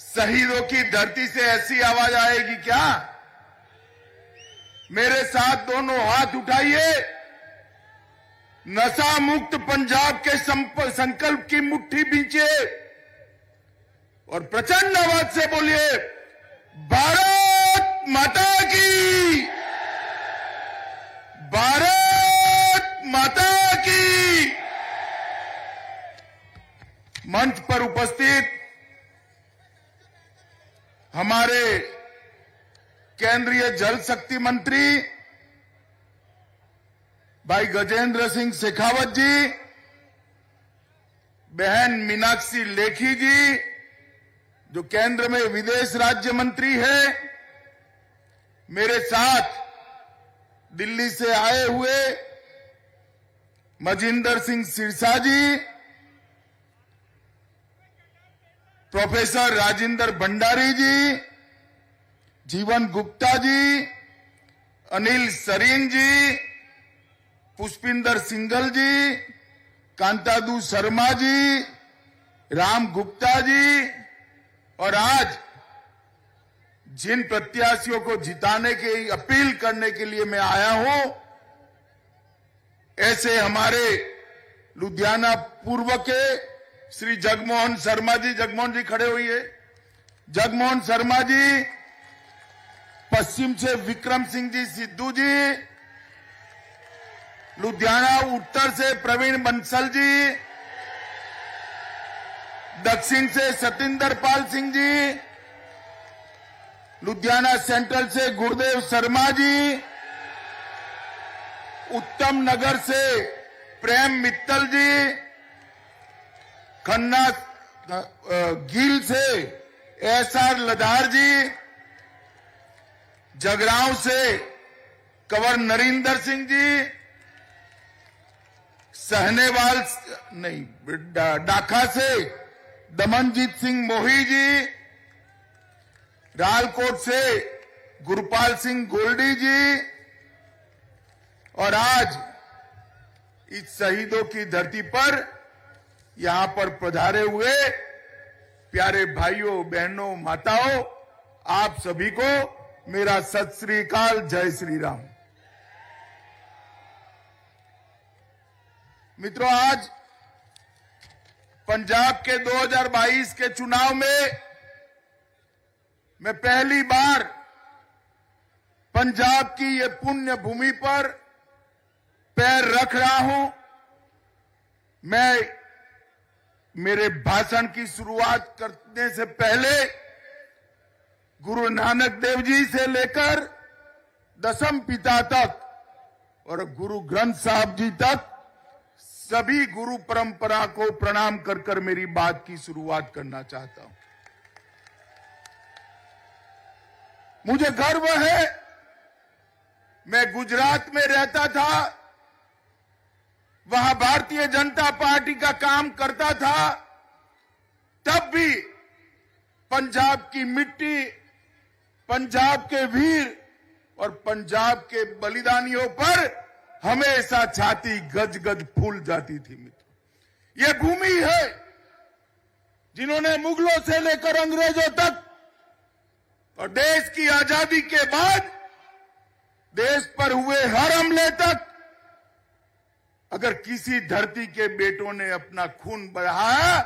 शहीदों की धरती से ऐसी आवाज आएगी क्या? मेरे साथ दोनों हाथ उठाइए, नशा मुक्त पंजाब के संकल्प की मुट्ठी बींचिए और प्रचंड आवाज से बोलिए, भारत माता की, भारत माता की। मंच पर उपस्थित हमारे केंद्रीय जल शक्ति मंत्री भाई गजेंद्र सिंह शेखावत जी, बहन मीनाक्षी लेखी जी जो केंद्र में विदेश राज्य मंत्री है, मेरे साथ दिल्ली से आए हुए मजिंदर सिंह सिरसा जी, प्रोफेसर राजेंद्र भंडारी जी, जीवन गुप्ता जी, अनिल सरीन जी, पुष्पिंदर सिंघल जी, कांतादू शर्मा जी, राम गुप्ता जी, और आज जिन प्रत्याशियों को जिताने की अपील करने के लिए मैं आया हूं, ऐसे हमारे लुधियाना पूर्व के श्री जगमोहन शर्मा जी, जगमोहन जी खड़े हुए, जगमोहन शर्मा जी, पश्चिम से विक्रम सिंह जी सिद्धू जी, लुधियाना उत्तर से प्रवीण बंसल जी, दक्षिण से सतिंदर पाल सिंह जी, लुधियाना सेंट्रल से गुरुदेव शर्मा जी, उत्तम नगर से प्रेम मित्तल जी, खन्ना गील से एसआर लधार जी, जगरांव से कंवर नरिंदर सिंह जी, सहनेवाल नहीं डाखा से दमनजीत सिंह मोही जी, रालकोट से गुरपाल सिंह गोल्डी जी, और आज इस शहीदों की धरती पर यहां पर पधारे हुए प्यारे भाइयों बहनों माताओं, आप सभी को मेरा सत श्री अकाल, जय श्री राम। मित्रों, आज पंजाब के 2022 के चुनाव में मैं पहली बार पंजाब की ये पुण्य भूमि पर पैर रख रहा हूं। मैं मेरे भाषण की शुरुआत करने से पहले गुरु नानक देव जी से लेकर दसम पिता तक और गुरु ग्रंथ साहब जी तक सभी गुरु परंपरा को प्रणाम कर कर मेरी बात की शुरुआत करना चाहता हूं। मुझे गर्व है, मैं गुजरात में रहता था, वहां भारतीय जनता पार्टी का काम करता था, तब भी पंजाब की मिट्टी, पंजाब के वीर और पंजाब के बलिदानियों पर हमेशा छाती गज गज फूल जाती थी। मित्रों, ये भूमि है जिन्होंने मुगलों से लेकर अंग्रेजों तक और देश की आजादी के बाद देश पर हुए हर हमले तक अगर किसी धरती के बेटों ने अपना खून बहाया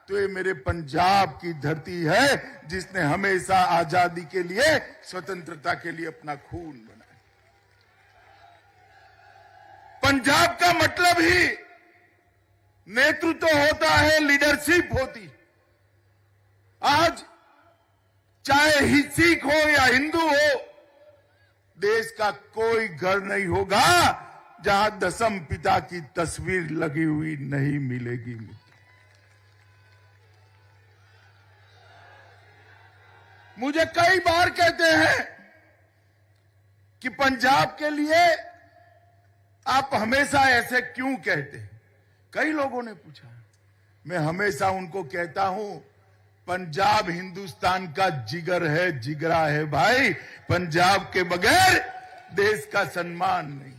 तो ये मेरे पंजाब की धरती है, जिसने हमेशा आजादी के लिए, स्वतंत्रता के लिए अपना खून बनाया। पंजाब का मतलब ही नेतृत्व होता है, लीडरशिप होती। आज चाहे सिख हो या हिंदू हो, देश का कोई घर नहीं होगा जहां दसम पिता की तस्वीर लगी हुई नहीं मिलेगी। मुझे कई बार कहते हैं कि पंजाब के लिए आप हमेशा ऐसे क्यों कहते हैं? कई लोगों ने पूछा। मैं हमेशा उनको कहता हूं, पंजाब हिंदुस्तान का जिगर है, जिगरा है भाई। पंजाब के बगैर देश का सम्मान नहीं।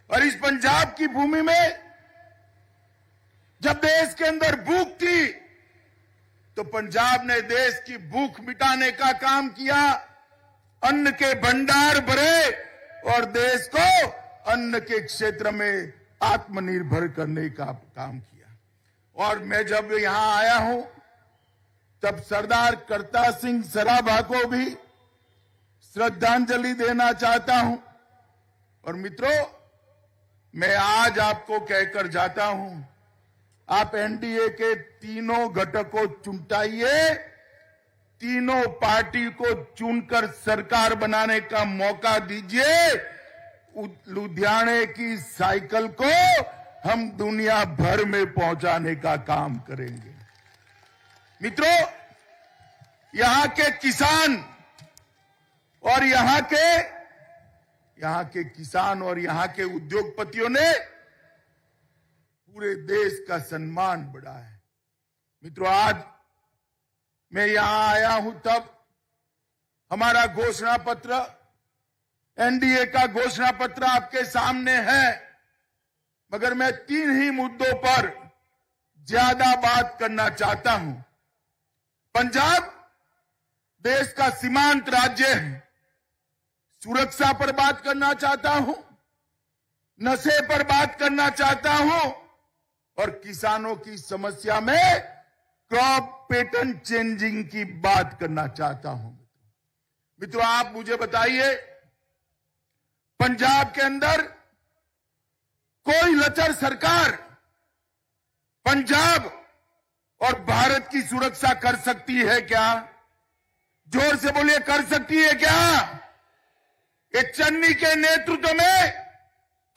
और इस पंजाब की भूमि में जब देश के अंदर भूख थी, तो पंजाब ने देश की भूख मिटाने का काम किया, अन्न के भंडार भरे और देश को अन्न के क्षेत्र में आत्मनिर्भर करने का काम किया। और मैं जब यहां आया हूं तब सरदार करता सिंह सराभा को भी श्रद्धांजलि देना चाहता हूं। और मित्रों, मैं आज आपको कहकर जाता हूं, आप एनडीए के तीनों घटकों चुनटाइए, तीनों पार्टी को चुनकर सरकार बनाने का मौका दीजिए। लुधियाने की साइकिल को हम दुनिया भर में पहुंचाने का काम करेंगे। मित्रों, यहां के किसान और यहां के किसान और यहां के उद्योगपतियों ने पूरे देश का सम्मान बढ़ाया है। मित्रों, आज मैं यहां आया हूं तब हमारा घोषणा पत्र, एनडीए का घोषणा पत्र आपके सामने है, मगर मैं 3 ही मुद्दों पर ज्यादा बात करना चाहता हूं। पंजाब देश का सीमांत राज्य है, सुरक्षा पर बात करना चाहता हूं, नशे पर बात करना चाहता हूं और किसानों की समस्या में क्रॉप पैटर्न चेंजिंग की बात करना चाहता हूं। मित्रों, आप मुझे बताइए, पंजाब के अंदर कोई लचर सरकार पंजाब और भारत की सुरक्षा कर सकती है क्या? जोर से बोलिए, कर सकती है क्या? एक चन्नी के नेतृत्व में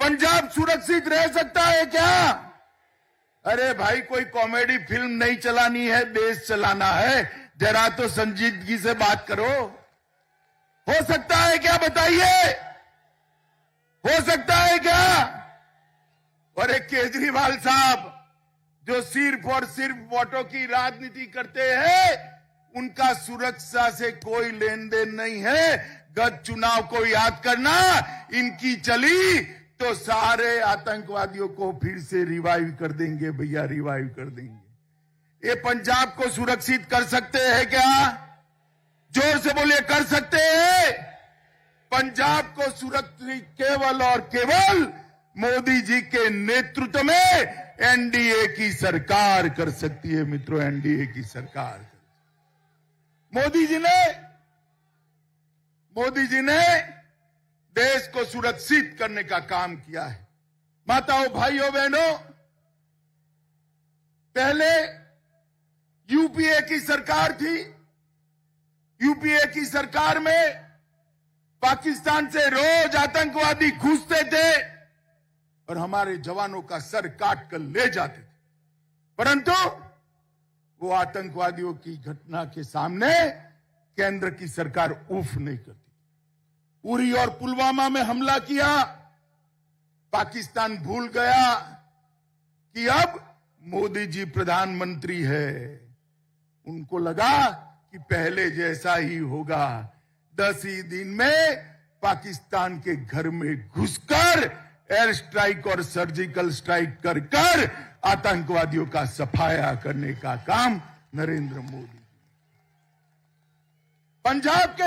पंजाब सुरक्षित रह सकता है क्या? अरे भाई, कोई कॉमेडी फिल्म नहीं चलानी है, देश चलाना है। जरा तो संजीदगी से बात करो। हो सकता है क्या? बताइए, हो सकता है क्या? और एक केजरीवाल साहब जो सिर्फ और सिर्फ वोटों की राजनीति करते हैं, उनका सुरक्षा से कोई लेन देन नहीं है। गत चुनाव को याद करना, इनकी चली तो सारे आतंकवादियों को फिर से रिवाइव कर देंगे भैया, रिवाइव कर देंगे। ये पंजाब को सुरक्षित कर सकते हैं क्या? जोर से बोलिए, कर सकते हैं? पंजाब को सुरक्षित केवल और केवल मोदी जी के नेतृत्व में एनडीए की सरकार कर सकती है। मित्रों, एनडीए की सरकार। मोदी जी ने देश को सुरक्षित करने का काम किया है। माताओं, भाइयों, बहनों, पहले यूपीए की सरकार थी। यूपीए की सरकार में पाकिस्तान से रोज आतंकवादी घुसते थे और हमारे जवानों का सर काट कर ले जाते थे, परंतु वो आतंकवादियों की घटना के सामने केंद्र की सरकार उफ नहीं करती। उरी और पुलवामा में हमला किया, पाकिस्तान भूल गया कि अब मोदी जी प्रधानमंत्री है। उनको लगा कि पहले जैसा ही होगा। 10 ही दिन में पाकिस्तान के घर में घुसकर एयर स्ट्राइक और सर्जिकल स्ट्राइक कर आतंकवादियों का सफाया करने का काम नरेंद्र मोदी। पंजाब के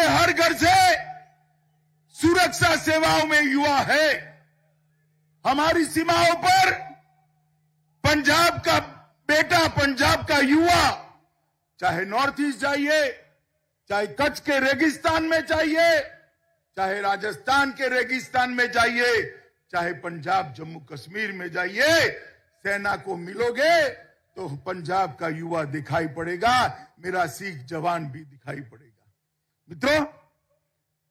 हर घर से सुरक्षा सेवाओं में युवा है। हमारी सीमाओं पर पंजाब का बेटा, पंजाब का युवा, चाहे नॉर्थ ईस्ट जाइए, चाहे कच्छ के रेगिस्तान में जाइए, चाहे राजस्थान के रेगिस्तान में जाइए, चाहे पंजाब जम्मू कश्मीर में जाइए, सेना को मिलोगे तो पंजाब का युवा दिखाई पड़ेगा, मेरा सिख जवान भी दिखाई पड़ेगा। मित्रों,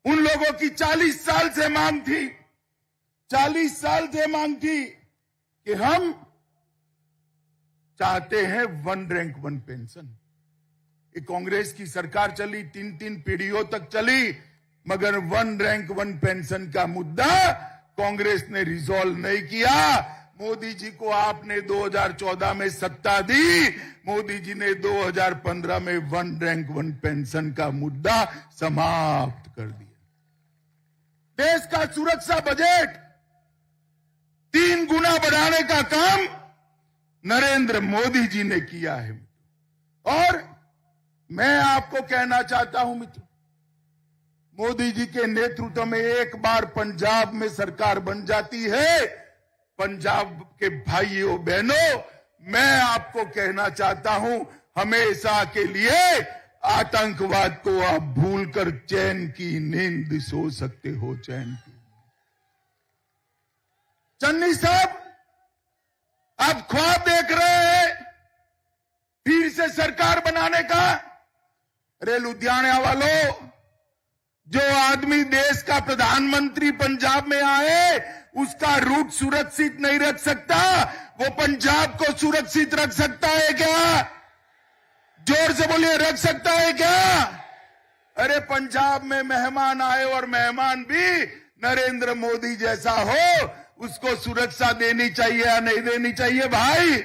उन लोगों की 40 साल से मांग थी, 40 साल से मांग थी कि हम चाहते हैं 1 रैंक 1 पेंशन। ये कांग्रेस की सरकार चली, 3 पीढ़ियों तक चली, मगर 1 रैंक 1 पेंशन का मुद्दा कांग्रेस ने रिजॉल्व नहीं किया। मोदी जी को आपने 2014 में सत्ता दी, मोदी जी ने 2015 में 1 रैंक 1 पेंशन का मुद्दा समाप्त कर दिया। देश का सुरक्षा बजट 3 गुना बढ़ाने का काम नरेंद्र मोदी जी ने किया है। और मैं आपको कहना चाहता हूं मित्रों, मोदी जी के नेतृत्व में एक बार पंजाब में सरकार बन जाती है, पंजाब के भाइयों बहनों, मैं आपको कहना चाहता हूं, हमेशा के लिए आतंकवाद को आप भूलकर चैन की नींद सो सकते हो। चैन की। चन्नी साहब आप ख्वाब देख रहे हैं फिर से सरकार बनाने का। अरे लुधियाना वालों, जो आदमी देश का प्रधानमंत्री पंजाब में आए, उसका रूट सुरक्षित नहीं रख सकता, वो पंजाब को सुरक्षित रख सकता है क्या? जोर से बोलिए, रख सकता है क्या? अरे पंजाब में मेहमान आए और मेहमान भी नरेंद्र मोदी जैसा हो, उसको सुरक्षा देनी चाहिए या नहीं देनी चाहिए? भाई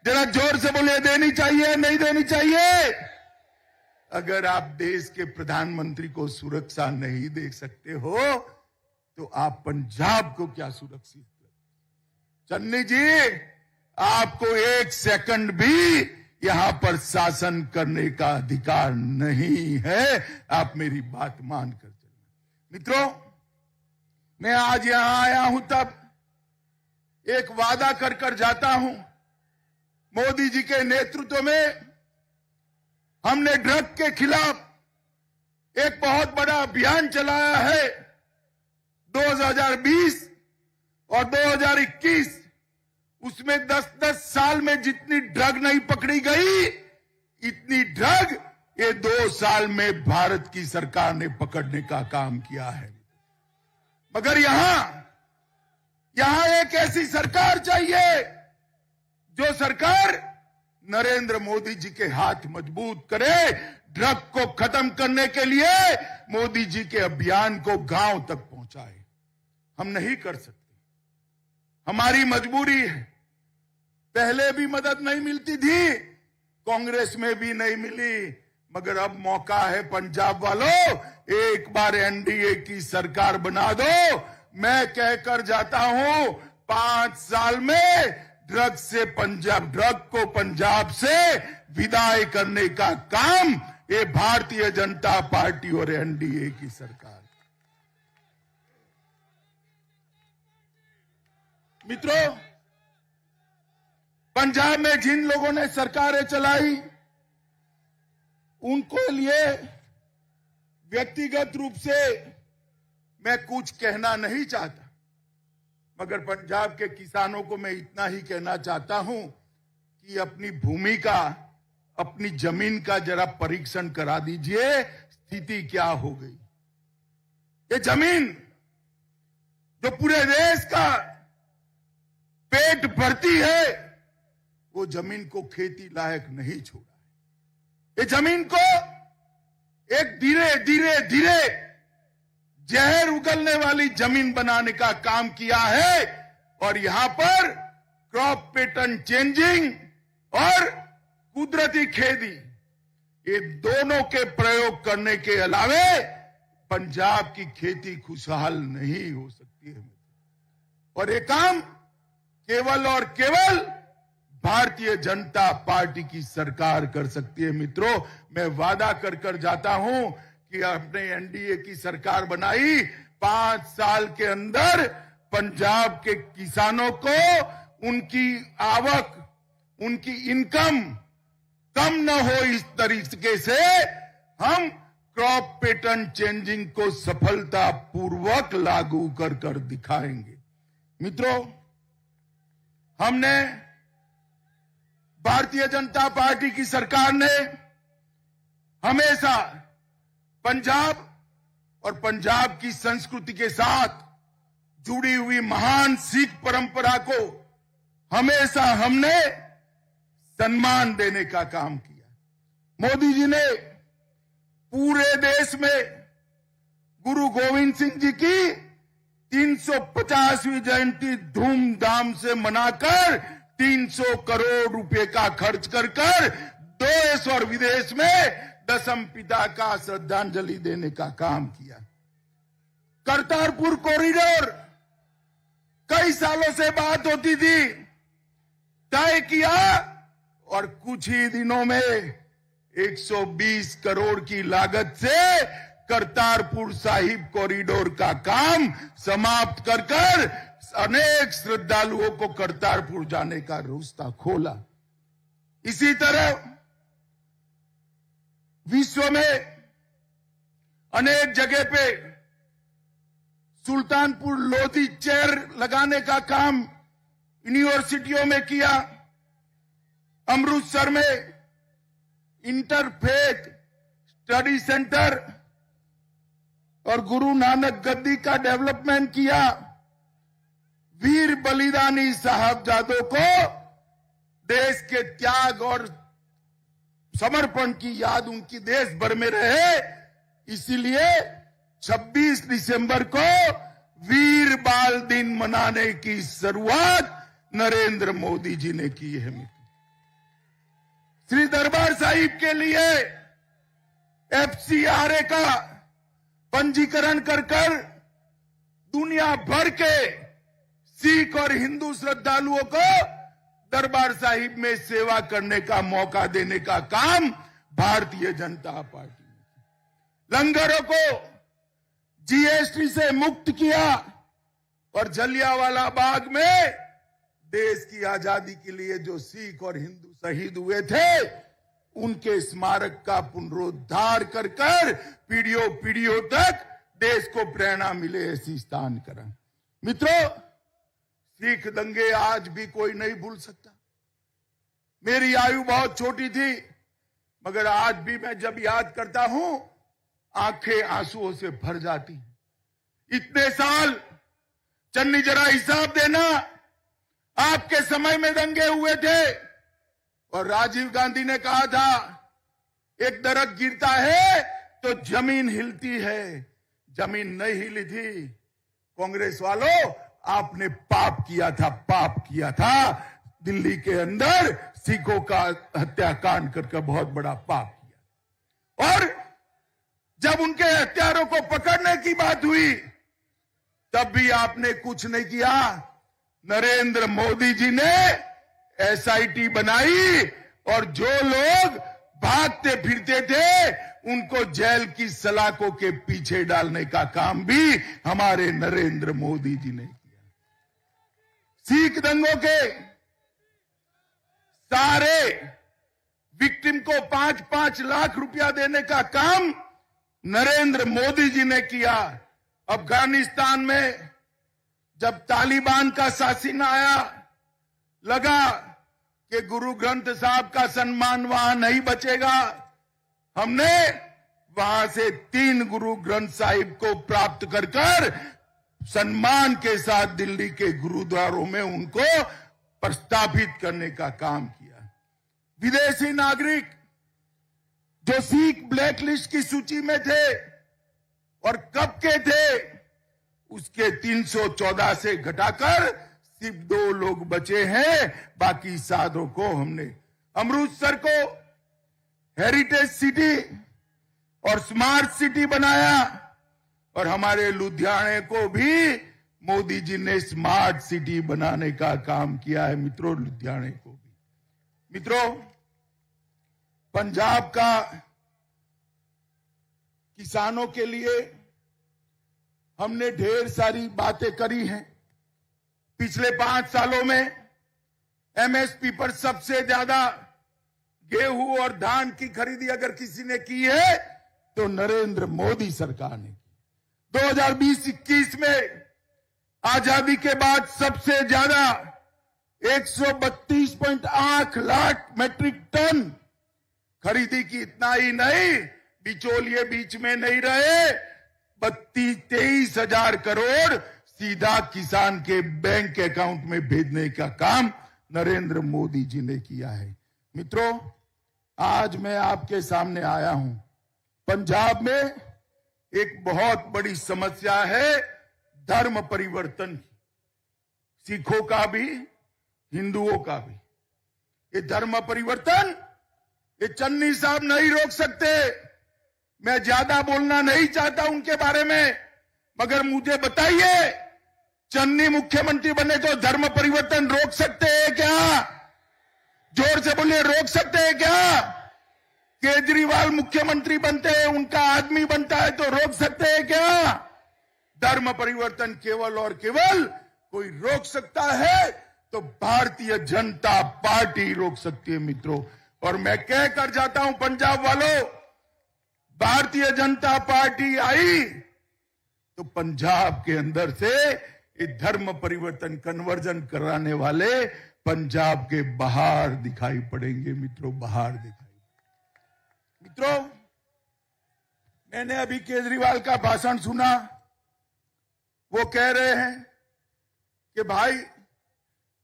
जरा जोर से बोलिए, देनी चाहिए या नहीं देनी चाहिए? अगर आप देश के प्रधानमंत्री को सुरक्षा नहीं दे सकते हो तो आप पंजाब को क्या सुरक्षित? चन्नी जी, आपको एक सेकंड भी यहां पर शासन करने का अधिकार नहीं है। आप मेरी बात मानकर चलना। मित्रों, मैं आज यहां आया हूं तब एक वादा कर कर जाता हूं। मोदी जी के नेतृत्व में हमने ड्रग के खिलाफ एक बहुत बड़ा अभियान चलाया है। 2020 और 2021 उसमें 10-10 साल में जितनी ड्रग नहीं पकड़ी गई, इतनी ड्रग ये 2 साल में भारत की सरकार ने पकड़ने का काम किया है। मगर यहां एक ऐसी सरकार चाहिए जो सरकार नरेंद्र मोदी जी के हाथ मजबूत करे। ड्रग को खत्म करने के लिए मोदी जी के अभियान को गांव तक पहुंचाए। हम नहीं कर सकते, हमारी मजबूरी है। पहले भी मदद नहीं मिलती थी, कांग्रेस में भी नहीं मिली, मगर अब मौका है पंजाब वालों, एक बार एनडीए की सरकार बना दो। मैं कहकर जाता हूं, 5 साल में ड्रग को पंजाब से विदाई करने का काम ये भारतीय जनता पार्टी और एनडीए की सरकार। मित्रों, पंजाब में जिन लोगों ने सरकारें चलाई, उनको लिए व्यक्तिगत रूप से मैं कुछ कहना नहीं चाहता, मगर पंजाब के किसानों को मैं इतना ही कहना चाहता हूं कि अपनी भूमि का, अपनी जमीन का जरा परीक्षण करा दीजिए, स्थिति क्या हो गई। ये जमीन जो पूरे देश का पेट भरती है, वो जमीन को खेती लायक नहीं छोड़ा है। ये जमीन को एक धीरे धीरे धीरे जहर उगलने वाली जमीन बनाने का काम किया है। और यहां पर क्रॉप पैटर्न चेंजिंग और कुदरती खेती, ये दोनों के प्रयोग करने के अलावे पंजाब की खेती खुशहाल नहीं हो सकती है। और ये काम केवल और केवल भारतीय जनता पार्टी की सरकार कर सकती है। मित्रों, मैं वादा कर कर जाता हूं कि आपने एनडीए की सरकार बनाई, 5 साल के अंदर पंजाब के किसानों को उनकी आवक, उनकी इनकम कम न हो, इस तरीके से हम क्रॉप पैटर्न चेंजिंग को सफलतापूर्वक लागू कर कर दिखाएंगे। मित्रों, हमने, भारतीय जनता पार्टी की सरकार ने हमेशा पंजाब और पंजाब की संस्कृति के साथ जुड़ी हुई महान सिख परंपरा को हमेशा हमने सम्मान देने का काम किया। मोदी जी ने पूरे देश में गुरु गोविंद सिंह जी की 350वीं जयंती धूमधाम से मनाकर 300 करोड़ रुपए का खर्च कर देश और विदेश में दशम पिता का श्रद्धांजलि देने का काम किया। करतारपुर कॉरिडोर कई सालों से बात होती थी, तय किया और कुछ ही दिनों में 120 करोड़ की लागत से करतारपुर साहिब कॉरिडोर का काम समाप्त कर अनेक श्रद्धालुओं को करतारपुर जाने का रास्ता खोला। इसी तरह विश्व में अनेक जगह पे सुल्तानपुर लोधी चेयर लगाने का काम यूनिवर्सिटियों में किया। अमृतसर में इंटरफेथ स्टडी सेंटर और गुरु नानक गद्दी का डेवलपमेंट किया। वीर बलिदानी साहबजादों को देश के त्याग और समर्पण की याद उनकी देश भर में रहे, इसीलिए 26 दिसंबर को वीर बाल दिन मनाने की शुरुआत नरेंद्र मोदी जी ने की है। श्री दरबार साहिब के लिए FCRA का पंजीकरण कर दुनिया भर के सिख और हिंदू श्रद्धालुओं को दरबार साहिब में सेवा करने का मौका देने का काम भारतीय जनता पार्टी ने। लंगरों को GST से मुक्त किया और जलियांवाला बाग में देश की आजादी के लिए जो सिख और हिंदू शहीद हुए थे उनके स्मारक का पुनरुद्धार कर पीढ़ियों तक देश को प्रेरणा मिले ऐसी स्थान करा। मित्रों, सिख दंगे आज भी कोई नहीं भूल सकता। मेरी आयु बहुत छोटी थी, मगर आज भी मैं जब याद करता हूं आंखें आंसुओं से भर जाती। इतने साल, चन्नी जरा हिसाब देना, आपके समय में दंगे हुए थे और राजीव गांधी ने कहा था एक दरख्त गिरता है तो जमीन हिलती है। जमीन नहीं हिली थी। कांग्रेस वालों, आपने पाप किया था दिल्ली के अंदर सिखों का हत्याकांड करके बहुत बड़ा पाप किया। और जब उनके हत्यारों को पकड़ने की बात हुई तब भी आपने कुछ नहीं किया। नरेंद्र मोदी जी ने SIT बनाई और जो लोग भागते फिरते थे उनको जेल की सलाखों के पीछे डालने का काम भी हमारे नरेंद्र मोदी जी ने किया। सिख दंगों के सारे विक्टिम को 5-5 लाख रुपया देने का काम नरेंद्र मोदी जी ने किया। अफगानिस्तान में जब तालिबान का शासन आया, लगा कि गुरु ग्रंथ साहब का सम्मान वहां नहीं बचेगा। हमने वहां से 3 गुरु ग्रंथ साहिब को प्राप्त कर सम्मान के साथ दिल्ली के गुरुद्वारों में उनको प्रस्थापित करने का काम किया। विदेशी नागरिक जो सिख ब्लैकलिस्ट की सूची में थे और कब के थे, उसके 314 से घटाकर सिर्फ 2 लोग बचे हैं। बाकी 7 को हमने अमृतसर को हेरिटेज सिटी और स्मार्ट सिटी बनाया और हमारे लुधियाने को भी मोदी जी ने स्मार्ट सिटी बनाने का काम किया है। मित्रों, लुधियाने को भी। मित्रों, पंजाब का किसानों के लिए हमने ढेर सारी बातें करी हैं। पिछले 5 सालों में MSP पर सबसे ज्यादा गेहूं और धान की खरीदी अगर किसी ने की है तो नरेंद्र मोदी सरकार ने की। 2020-21 में आजादी के बाद सबसे ज्यादा 132.8 लाख मैट्रिक टन खरीदी की। इतना ही नहीं, बिचौलिए बीच में नहीं रहे। 23 हजार करोड़ सीधा किसान के बैंक अकाउंट में भेजने का काम नरेंद्र मोदी जी ने किया है। मित्रों, आज मैं आपके सामने आया हूं। पंजाब में एक बहुत बड़ी समस्या है धर्म परिवर्तन की, सिखों का भी हिंदुओं का भी। ये धर्म परिवर्तन ये चन्नी साहब नहीं रोक सकते। मैं ज्यादा बोलना नहीं चाहता उनके बारे में, मगर मुझे बताइए, चन्नी मुख्यमंत्री बने तो धर्म परिवर्तन रोक सकते हैं क्या? जोर से बोलिए, रोक सकते हैं क्या? केजरीवाल मुख्यमंत्री बनते हैं, उनका आदमी बनता है तो रोक सकते हैं क्या? धर्म परिवर्तन केवल और केवल कोई रोक सकता है तो भारतीय जनता पार्टी रोक सकती है मित्रों। और मैं कह कर जाता हूं पंजाब वालों, भारतीय जनता पार्टी आई तो पंजाब के अंदर से ये धर्म परिवर्तन कन्वर्जन कराने वाले पंजाब के बाहर दिखाई पड़ेंगे मित्रों, बाहर दिखाई। मित्रों, मैंने अभी केजरीवाल का भाषण सुना। वो कह रहे हैं कि भाई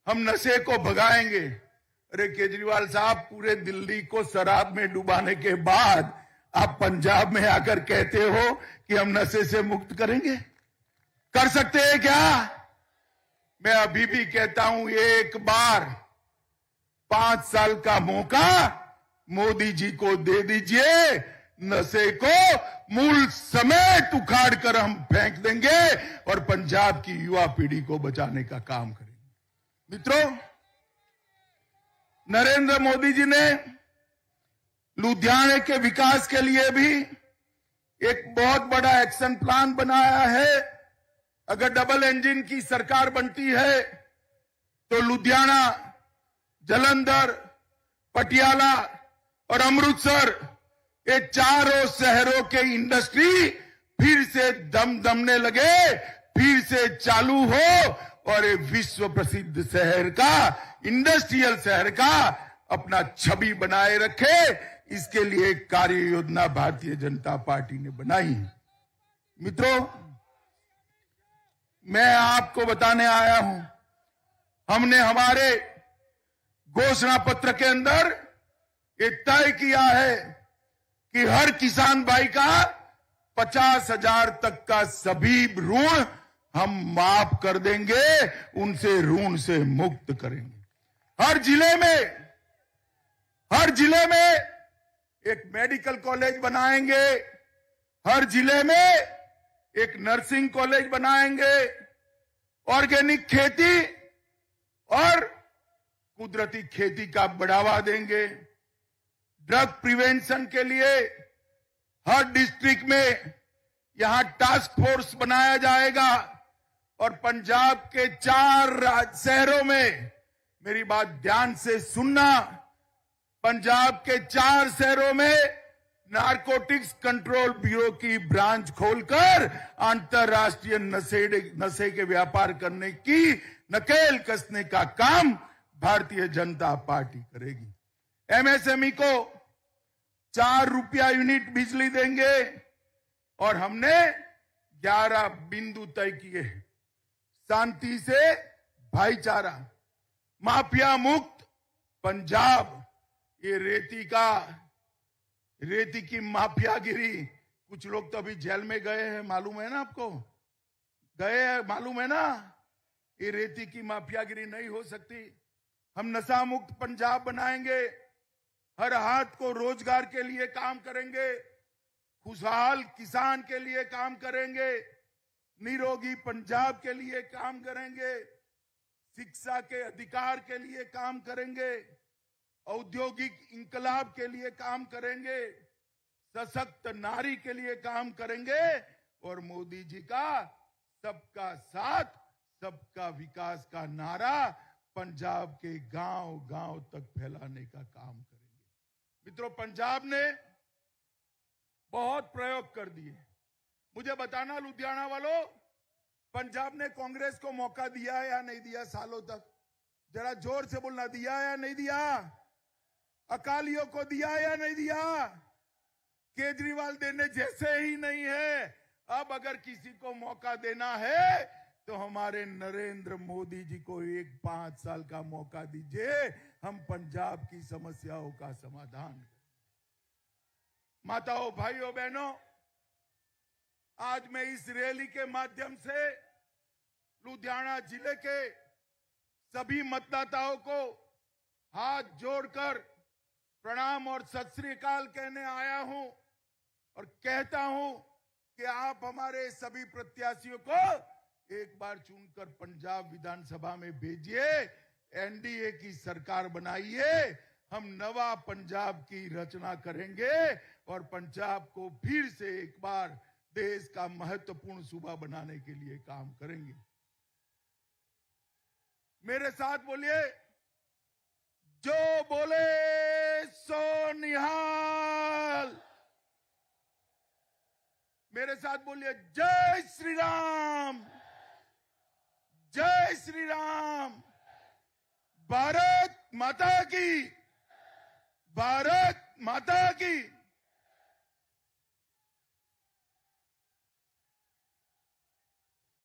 हम नशे को भगाएंगे। अरे केजरीवाल साहब, पूरे दिल्ली को शराब में डुबाने के बाद आप पंजाब में आकर कहते हो कि हम नशे से मुक्त करेंगे? कर सकते हैं क्या? मैं अभी भी कहता हूं, एक बार 5 साल का मौका मोदी जी को दे दीजिए, नशे को मूल समेत उखाड़ कर हम फेंक देंगे और पंजाब की युवा पीढ़ी को बचाने का काम करेंगे। मित्रों, नरेंद्र मोदी जी ने लुधियाने के विकास के लिए भी एक बहुत बड़ा एक्शन प्लान बनाया है। अगर डबल इंजन की सरकार बनती है तो लुधियाना, जालंधर, पटियाला और अमृतसर, ये चारों शहरों के इंडस्ट्री फिर से दमने लगे, फिर से चालू हो और ये विश्व प्रसिद्ध शहर का, इंडस्ट्रियल शहर का अपना छवि बनाए रखे। इसके लिए कार्य योजना भारतीय जनता पार्टी ने बनाई है। मित्रों, मैं आपको बताने आया हूं, हमने हमारे घोषणा पत्र के अंदर ये तय किया है कि हर किसान भाई का 50,000 तक का सभी ऋण हम माफ कर देंगे, उनसे ऋण से मुक्त करेंगे। हर जिले में एक मेडिकल कॉलेज बनाएंगे, हर जिले में एक नर्सिंग कॉलेज बनाएंगे, ऑर्गेनिक खेती और कुदरती खेती का बढ़ावा देंगे। ड्रग प्रिवेंशन के लिए हर डिस्ट्रिक्ट में यहां टास्क फोर्स बनाया जाएगा और पंजाब के 4 शहरों में, मेरी बात ध्यान से सुनना, पंजाब के 4 शहरों में नारकोटिक्स कंट्रोल ब्यूरो की ब्रांच खोलकर अंतर्राष्ट्रीय नशे के व्यापार करने की नकेल कसने का काम भारतीय जनता पार्टी करेगी। एमएसएमई को 4 रुपया यूनिट बिजली देंगे और हमने 11 बिंदु तय किए हैं। शांति से भाईचारा, माफिया मुक्त पंजाब, ये रेती की माफियागिरी, कुछ लोग तो अभी जेल में गए हैं, मालूम है ना आपको? गए हैं, मालूम है ना? ये रेती की माफियागिरी नहीं हो सकती। हम नशा मुक्त पंजाब बनाएंगे, हर हाथ को रोजगार के लिए काम करेंगे, खुशहाल किसान के लिए काम करेंगे, निरोगी पंजाब के लिए काम करेंगे, शिक्षा के अधिकार के लिए काम करेंगे, औद्योगिक इंकलाब के लिए काम करेंगे, सशक्त नारी के लिए काम करेंगे और मोदी जी का सबका साथ सबका विकास का नारा पंजाब के गांव-गांव तक फैलाने का काम करेंगे। मित्रों, पंजाब ने बहुत प्रयोग कर दिए। मुझे बताना लुधियाना वालों, पंजाब ने कांग्रेस को मौका दिया या नहीं दिया सालों तक? जरा जोर से बोलना, दिया या नहीं दिया? अकालियों को दिया या नहीं दिया? केजरीवाल देने जैसे ही नहीं है। अब अगर किसी को मौका देना है तो हमारे नरेंद्र मोदी जी को 5 साल का मौका दीजिए, हम पंजाब की समस्याओं का समाधान करें। माताओं, भाइयों, बहनों, आज मैं इस रैली के माध्यम से लुधियाना जिले के सभी मतदाताओं को हाथ जोड़कर प्रणाम और सत श्री अकाल कहने आया हूं और कहता हूं कि आप हमारे सभी प्रत्याशियों को एक बार चुनकर पंजाब विधानसभा में भेजिए। एनडीए की सरकार बनाइए, हम नवा पंजाब की रचना करेंगे और पंजाब को फिर से एक बार देश का महत्वपूर्ण सूबा बनाने के लिए काम करेंगे। मेरे साथ बोलिए, जो बोले सो निहाल। मेरे साथ बोलिए, जय श्री राम, जय श्री राम। भारत माता की, भारत माता की।